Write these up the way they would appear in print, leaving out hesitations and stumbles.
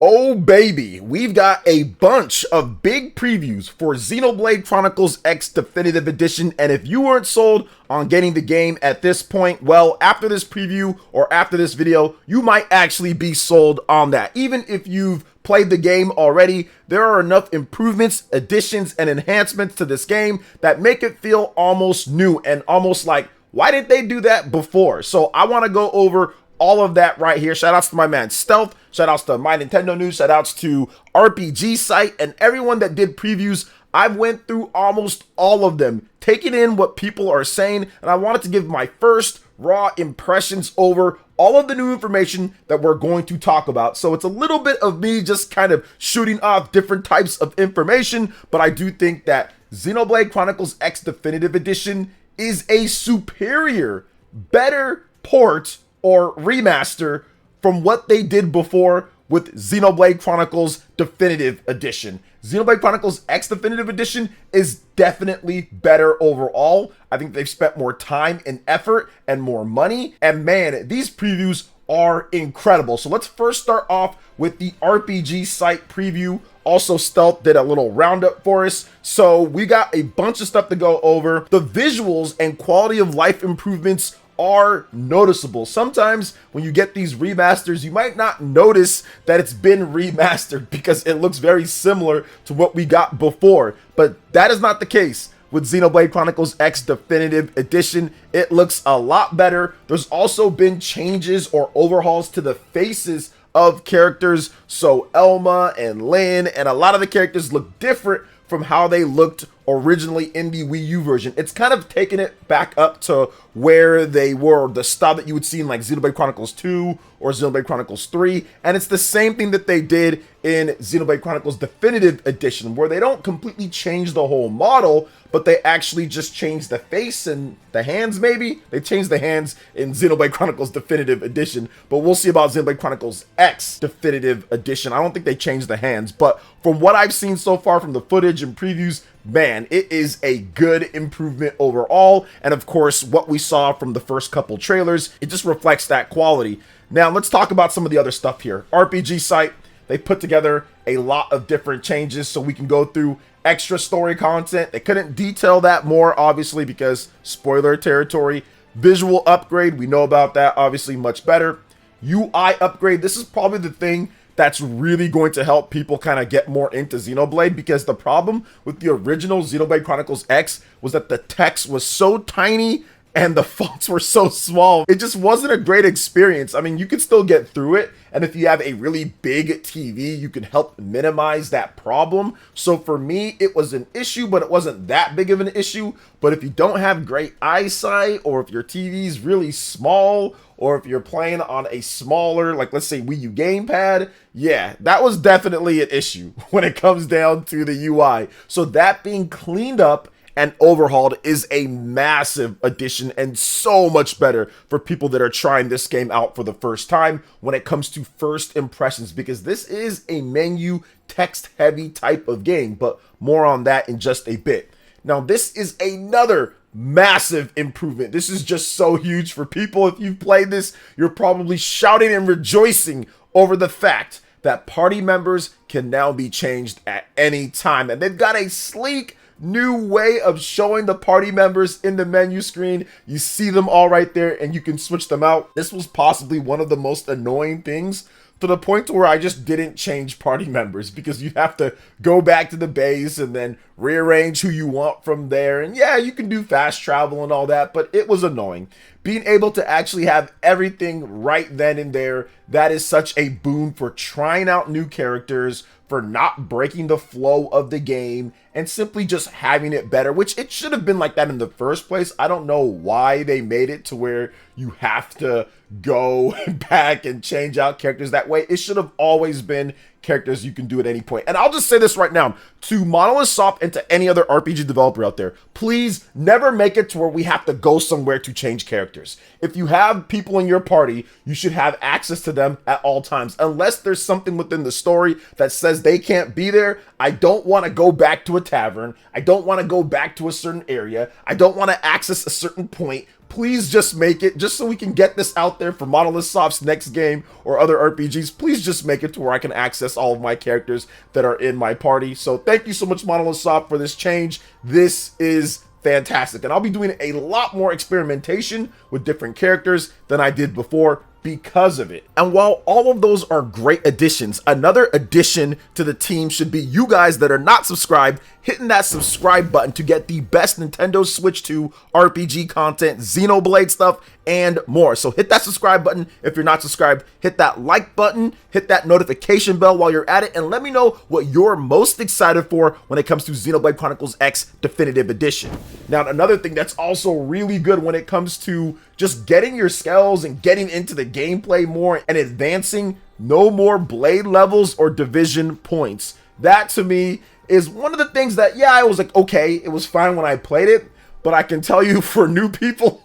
Oh baby, we've got a bunch of big previews for Xenoblade Chronicles X Definitive Edition, and if you weren't sold on getting the game at this point, well, after this preview or after this video, you might actually be sold on that. Even if you've played the game already, there are enough improvements, additions, and enhancements to this game that make it feel almost new and almost like, why didn't they do that before? So I want to go over all of that right here. Shout outs to my man Stealth, shout outs to My Nintendo News, shout outs to RPG Site, and everyone that did previews. I've went through almost all of them, taking in what people are saying, and I wanted to give my first raw impressions over all of the new information that we're going to talk about. So it's a little bit of me just kind of shooting off different types of information, but I do think that Xenoblade Chronicles X Definitive Edition is a superior, better port or remaster from what they did before with Xenoblade Chronicles Definitive Edition. Xenoblade Chronicles X Definitive Edition is definitely better overall. I think they've spent more time and effort and more money. And man, these previews are incredible. So let's first start off with the RPG Site preview. Also, Stealth did a little roundup for us. So we got a bunch of stuff to go over. The visuals and quality of life improvements are noticeable. Sometimes when you get these remasters, you might not notice that it's been remastered because it looks very similar to what we got before, but that is not the case with Xenoblade Chronicles X Definitive Edition. It looks a lot better. There's also been changes or overhauls to the faces of characters, so Elma and Lynn and a lot of the characters look different from how they looked originally in the Wii U version. It's kind of taken it back up to where they were, the style that you would see in like Xenoblade Chronicles 2 or Xenoblade Chronicles 3, and it's the same thing that they did in Xenoblade Chronicles Definitive Edition, where they don't completely change the whole model, but they actually just change the face and the hands maybe? They changed the hands in Xenoblade Chronicles Definitive Edition, but we'll see about Xenoblade Chronicles X Definitive Edition. I don't think they changed the hands, but from what I've seen so far from the footage and previews, man, it is a good improvement overall. And of course, what we saw from the first couple trailers, it just reflects that quality. Now, let's talk about some of the other stuff here. RPG Site, they put together a lot of different changes so we can go through extra story content. They couldn't detail that more, obviously, because spoiler territory. Visual upgrade, we know about that, obviously much better. UI upgrade, this is probably the thing that's really going to help people kind of get more into Xenoblade, because the problem with the original Xenoblade Chronicles X was that the text was so tiny and the fonts were so small. It just wasn't a great experience. I mean, you could still get through it, and if you have a really big TV, you can help minimize that problem. So for me, it was an issue, but it wasn't that big of an issue. But if you don't have great eyesight, or if your TV is really small, or if you're playing on a smaller, like let's say Wii U gamepad, yeah, that was definitely an issue when it comes down to the UI. So that being cleaned up and overhauled is a massive addition and so much better for people that are trying this game out for the first time when it comes to first impressions, because this is a menu text heavy type of game, but more on that in just a bit. Now, this is another massive improvement. This is just so huge for people. If you've played this, you're probably shouting and rejoicing over the fact that party members can now be changed at any time, and they've got a sleek new way of showing the party members in the menu screen. You see them all right there and you can switch them out. This was possibly one of the most annoying things, to the point where I just didn't change party members, because you have to go back to the base and then rearrange who you want from there. And yeah, you can do fast travel and all that, but it was annoying. Being able to actually have everything right then and there, that is such a boon for trying out new characters, for not breaking the flow of the game, and simply just having it better, which it should have been like that in the first place. I don't know why they made it to where you have to go back and change out characters that way. It should have always been characters you can do at any point. And I'll just say this right now to Monolith Soft and to any other RPG developer out there: please never make it to where we have to go somewhere to change characters. If you have people in your party, you should have access to them at all times, unless there's something within the story that says they can't be there. I don't want to go back to a tavern. I don't want to go back to a certain area. I don't want to access a certain point. please just make it, just so we can get this out there for Monolith Soft's next game or other RPGs. Please just make it to where I can access all of my characters that are in my party. So thank you so much, Monolith Soft, for this change. This is fantastic, and I'll be doing a lot more experimentation with different characters than I did before because of it. And while all of those are great additions, another addition to the team should be you guys that are not subscribed hitting that subscribe button to get the best Nintendo Switch 2 RPG content, Xenoblade stuff, and more. So hit that subscribe button if you're not subscribed, hit that like button, hit that notification bell while you're at it, and let me know what you're most excited for when it comes to Xenoblade Chronicles X Definitive Edition. Now, another thing that's also really good when it comes to just getting your skills and getting into the gameplay more and advancing, no more blade levels or division points. That to me is one of the things that, yeah, I was like, okay, it was fine when I played it, but I can tell you for new people,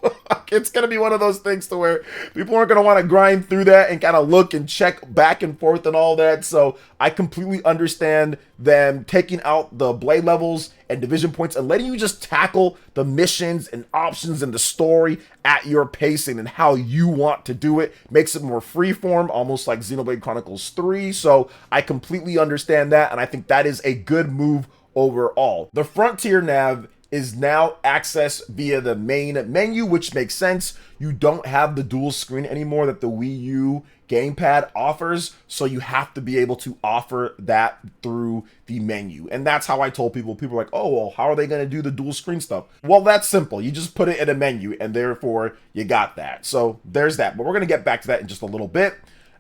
it's going to be one of those things to where people aren't going to want to grind through that and kind of look and check back and forth and all that. So I completely understand them taking out the blade levels and division points and letting you just tackle the missions and options and the story at your pacing and how you want to do it. Makes it more freeform, almost like Xenoblade Chronicles 3. So I completely understand that, and I think that is a good move overall. The FrontierNav is now accessed via the main menu, which makes sense. You don't have the dual screen anymore that the Wii U gamepad offers, so you have to be able to offer that through the menu. And that's how I told people. People are like, oh, well, how are they going to do the dual screen stuff? Well, that's simple. You just put it in a menu, and therefore you got that. So there's that. But we're going to get back to that in just a little bit.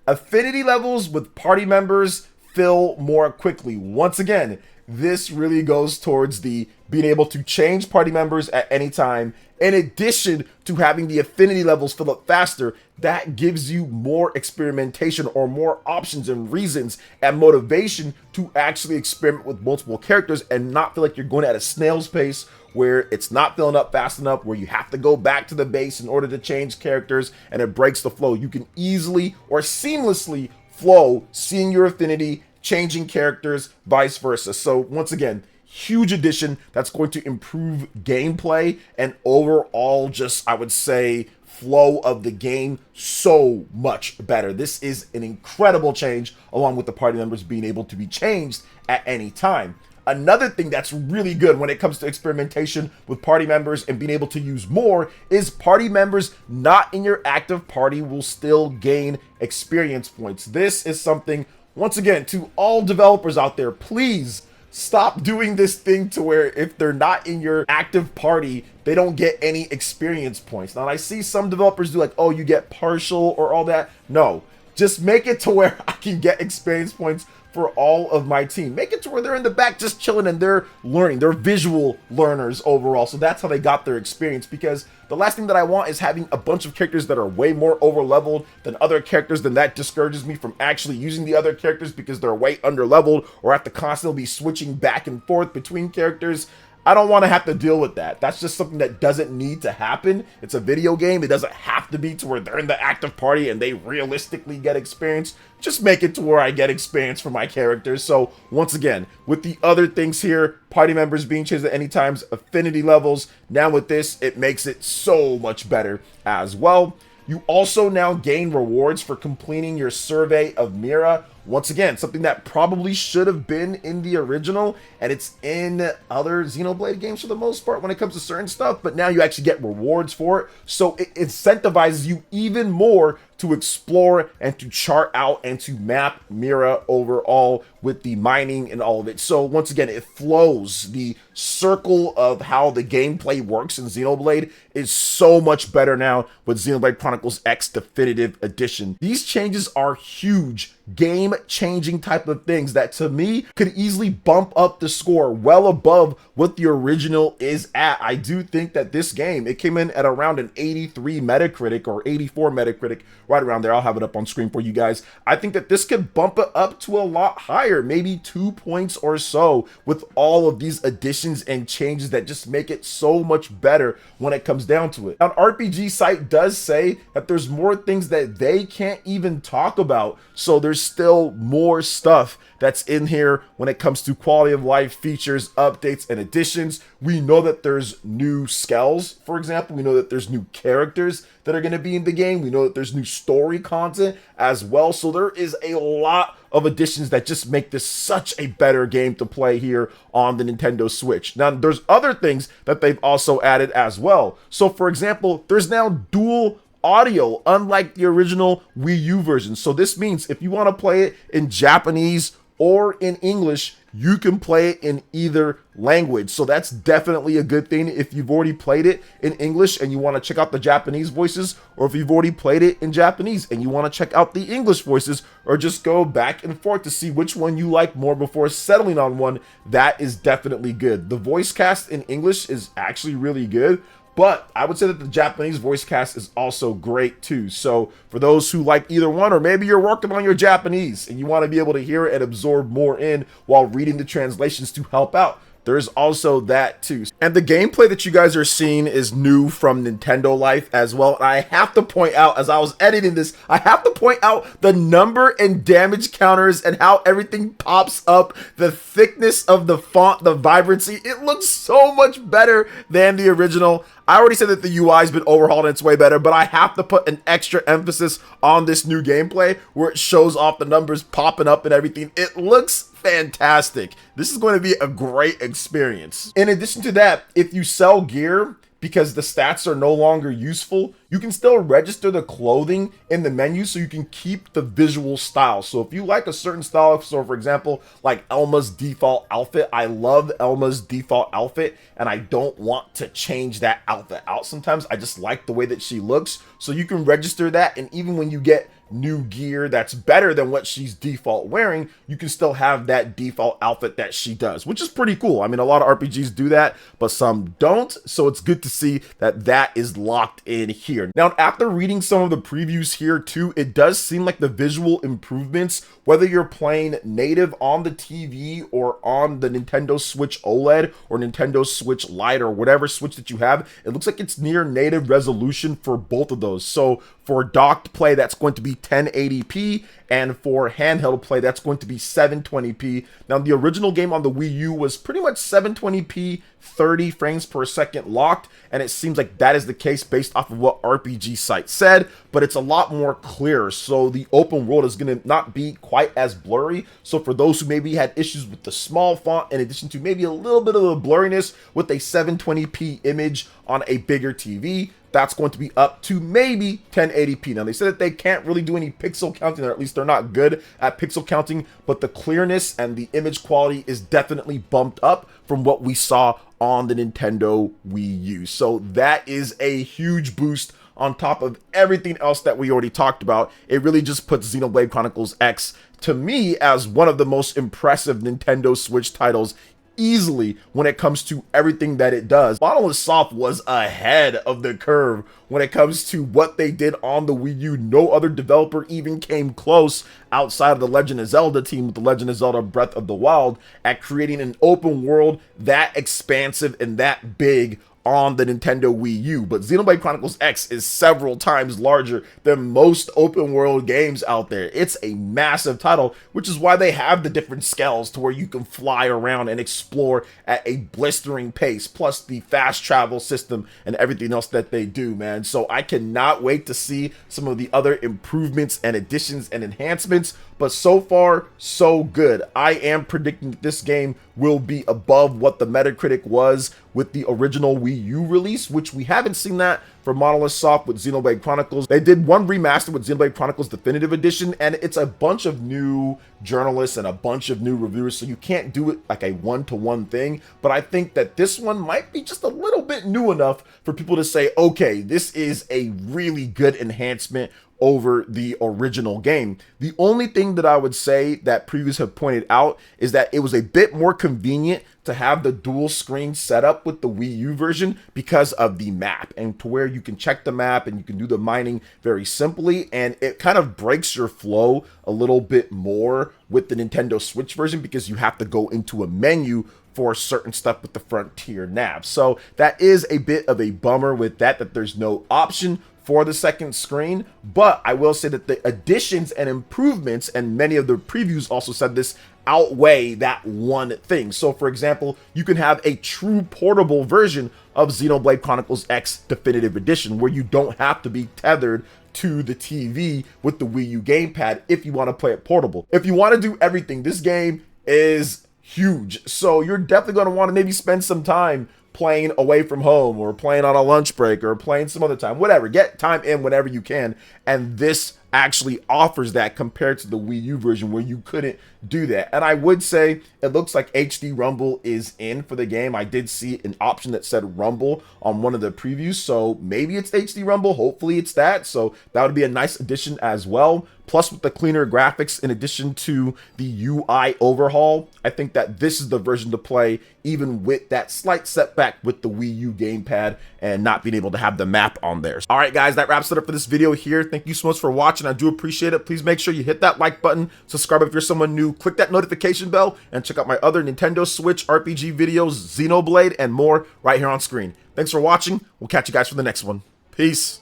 Affinity levels with party members fill more quickly. Once again, this really goes towards the being able to change party members at any time. In addition to having the affinity levels fill up faster, that gives you more experimentation or more options and reasons and motivation to actually experiment with multiple characters and not feel like you're going at a snail's pace where it's not filling up fast enough, where you have to go back to the base in order to change characters and it breaks the flow. You can easily or seamlessly flow seeing your affinity, changing characters, vice versa. So once again, huge addition that's going to improve gameplay and overall just, I would say, flow of the game so much better. This is an incredible change, along with the party members being able to be changed at any time. Another thing that's really good when it comes to experimentation with party members and being able to use more is party members not in your active party will still gain experience points. This is something, once again, to all developers out there, please stop doing this thing to where if they're not in your active party, they don't get any experience points. Now, I see some developers do like, oh, you get partial or all that. No, just make it to where I can get experience points for all of my team. Make it to where they're in the back just chilling and they're learning. They're visual learners overall. So that's how they got their experience, because the last thing that I want is having a bunch of characters that are way more over-leveled than other characters. Then that discourages me from actually using the other characters because they're way under-leveled or have to constantly be switching back and forth between characters. I don't want to have to deal with that. That's just something that doesn't need to happen. It's a video game. It doesn't have to be to where they're in the active party and they realistically get experience. Just make it to where I get experience for my characters. So once again, with the other things here, party members being changed at any times, affinity levels, now with this, it makes it so much better as well. You also now gain rewards for completing your survey of Mira. Once again, something that probably should have been in the original, and it's in other Xenoblade games for the most part when it comes to certain stuff, but now you actually get rewards for it, so it incentivizes you even more to explore and to chart out and to map Mira overall with the mining and all of it. So once again, it flows. The circle of how the gameplay works in Xenoblade is so much better now with Xenoblade Chronicles X Definitive Edition. These changes are huge, game-changing type of things that to me could easily bump up the score well above what the original is at. I do think that this game, it came in at around an 83 Metacritic or 84 Metacritic, right around there. I'll have it up on screen for you guys. I think that this could bump it up to a lot higher, maybe 2 points or so, with all of these additions and changes that just make it so much better when it comes down to it. An RPG site does say that there's more things that they can't even talk about, so there's there's still more stuff that's in here when it comes to quality of life features, updates, and additions. We know that there's new skells, for example. We know that there's new characters that are going to be in the game. We know that there's new story content as well. So there is a lot of additions that just make this such a better game to play here on the Nintendo Switch. Now, there's other things that they've also added as well. So, for example, there's now dual audio, unlike the original Wii U version. So this means if you want to play it in Japanese or in English, you can play it in either language. So that's definitely a good thing if you've already played it in English and you want to check out the Japanese voices, or if you've already played it in Japanese and you want to check out the English voices, or just go back and forth to see which one you like more before settling on one. That is definitely good. The voice cast in English is actually really good, but I would say that the Japanese voice cast is also great too. So for those who like either one, or maybe you're working on your Japanese and you want to be able to hear it and absorb more in while reading the translations to help out, there's also that too. And the gameplay that you guys are seeing is new from Nintendo Life as well. And I have to point out, as I was editing this, I have to point out the number and damage counters and how everything pops up, the thickness of the font, the vibrancy. It looks so much better than the original. I already said that the UI's been overhauled and it's way better, but I have to put an extra emphasis on this new gameplay where it shows off the numbers popping up and everything. It looks fantastic. This is going to be a great experience. In addition to that, if you sell gear because the stats are no longer useful, you can still register the clothing in the menu so you can keep the visual style. So if you like a certain style, so for example, like Elma's default outfit, I love Elma's default outfit and I don't want to change that outfit out sometimes. I just like the way that she looks. So you can register that, and even when you get new gear that's better than what she's default wearing, you can still have that default outfit that she does, which is pretty cool. I mean, a lot of RPGs do that, but some don't. So it's good to see that that is locked in here. Now, after reading some of the previews here too, it does seem like the visual improvements, whether you're playing native on the TV or on the Nintendo Switch OLED or Nintendo Switch Lite or whatever Switch that you have, it looks like it's near native resolution for both of those. So for docked play, that's going to be 1080p, and for handheld play, that's going to be 720p. Now, the original game on the Wii U was pretty much 720p, 30 frames per second locked, and it seems like that is the case based off of what RPG Site said, but it's a lot more clear, so the open world is going to not be quite as blurry. So for those who maybe had issues with the small font, in addition to maybe a little bit of the blurriness with a 720p image on a bigger TV, that's going to be up to maybe 1080p. Now, they said that they can't really do any pixel counting, or at least they're not good at pixel counting, but the clearness and the image quality is definitely bumped up from what we saw on the Nintendo Wii U. So that is a huge boost on top of everything else that we already talked about. It really just puts Xenoblade Chronicles X, to me, as one of the most impressive Nintendo Switch titles easily when it comes to everything that it does. Monolith Soft was ahead of the curve when it comes to what they did on the Wii U. No other developer even came close outside of the Legend of Zelda team with the Legend of Zelda Breath of the Wild at creating an open world that expansive and that big on the Nintendo Wii U. But Xenoblade Chronicles X is several times larger than most open world games out there. It's a massive title, which is why they have the different scales to where you can fly around and explore at a blistering pace, plus the fast travel system and everything else that they do, man. So I cannot wait to see some of the other improvements and additions and enhancements, but so far, so good. I am predicting that this game will be above what the Metacritic was with the original Wii U release, which we haven't seen that for Monolith Soft with Xenoblade Chronicles. They did one remaster with Xenoblade Chronicles Definitive Edition, and it's a bunch of new journalists and a bunch of new reviewers, so you can't do it like a one-to-one thing. But I think that this one might be just a little bit new enough for people to say, okay, this is a really good enhancement over the original game. The only thing that I would say that previews have pointed out is that it was a bit more convenient to have the dual screen setup with the Wii U version because of the map, and to where you can check the map and you can do the mining very simply, and it kind of breaks your flow a little bit more with the Nintendo Switch version because you have to go into a menu for certain stuff with the FrontierNav. So that is a bit of a bummer with that there's no option for the second screen, but I will say that the additions and improvements, and many of the previews also said this, outweigh that one thing. So for example, you can have a true portable version of Xenoblade Chronicles X Definitive Edition where you don't have to be tethered to the TV with the Wii U gamepad if you want to play it portable. If you want to do everything, this game is huge. So you're definitely going to want to maybe spend some time playing away from home, or playing on a lunch break, or playing some other time, whatever. Get time in whenever you can, and this actually offers that compared to the Wii U version where you couldn't do that. And I would say it looks like HD Rumble is in for the game. I did see an option that said Rumble on one of the previews, so maybe it's HD Rumble. Hopefully it's that, so that would be a nice addition as well. Plus, with the cleaner graphics, in addition to the UI overhaul, I think that this is the version to play, even with that slight setback with the Wii U gamepad and not being able to have the map on there. All right, guys, that wraps it up for this video here. Thank you so much for watching. I do appreciate it. Please make sure you hit that like button, subscribe if you're someone new, click that notification bell, and check out my other Nintendo Switch RPG videos, Xenoblade, and more right here on screen. Thanks for watching. We'll catch you guys for the next one. Peace.